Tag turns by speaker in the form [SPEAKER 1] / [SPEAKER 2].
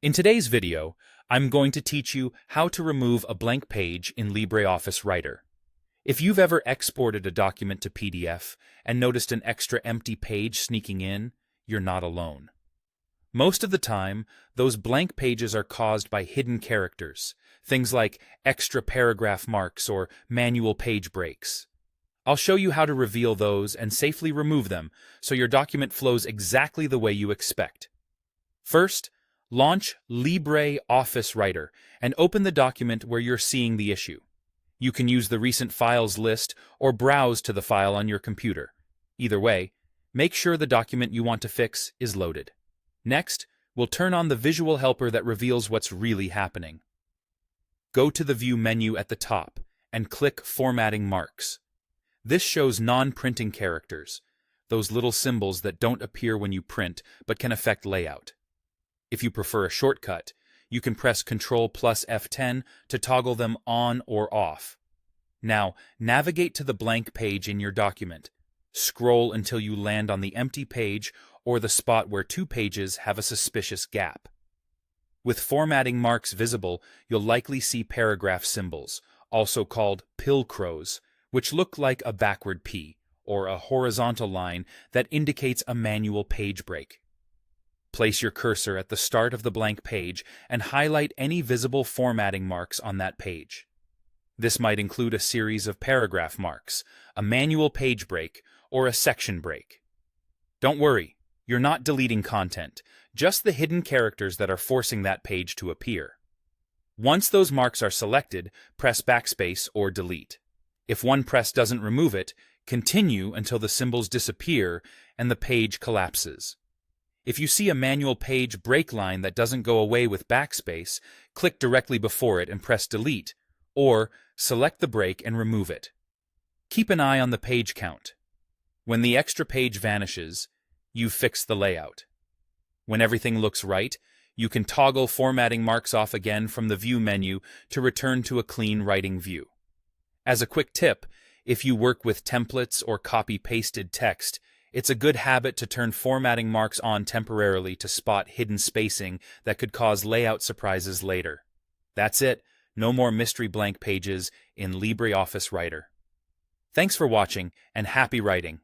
[SPEAKER 1] In today's video, I'm going to teach you how to remove a blank page in LibreOffice Writer. If you've ever exported a document to PDF and noticed an extra empty page sneaking in, you're not alone. Most of the time, those blank pages are caused by hidden characters, things like extra paragraph marks or manual page breaks. I'll show you how to reveal those and safely remove them so your document flows exactly the way you expect. First, launch LibreOffice Writer and open the document where you're seeing the issue. You can use the recent files list or browse to the file on your computer. Either way, make sure the document you want to fix is loaded. Next, we'll turn on the visual helper that reveals what's really happening. Go to the View menu at the top and click Formatting Marks. This shows non-printing characters, those little symbols that don't appear when you print but can affect layout. If you prefer a shortcut, you can press Ctrl plus F10 to toggle them on or off. Now, navigate to the blank page in your document. Scroll until you land on the empty page or the spot where two pages have a suspicious gap. With formatting marks visible, you'll likely see paragraph symbols, also called pilcrows, which look like a backward P, or a horizontal line that indicates a manual page break. Place your cursor at the start of the blank page and highlight any visible formatting marks on that page. This might include a series of paragraph marks, a manual page break, or a section break. Don't worry, you're not deleting content, just the hidden characters that are forcing that page to appear. Once those marks are selected, press Backspace or Delete. If one press doesn't remove it, continue until the symbols disappear and the page collapses. If you see a manual page break line that doesn't go away with Backspace, click directly before it and press Delete, or select the break and remove it. Keep an eye on the page count. When the extra page vanishes, you've fixed the layout. When everything looks right, you can toggle formatting marks off again from the View menu to return to a clean writing view. As a quick tip, if you work with templates or copy-pasted text, it's a good habit to turn formatting marks on temporarily to spot hidden spacing that could cause layout surprises later. That's it. No more mystery blank pages in LibreOffice Writer. Thanks for watching and happy writing.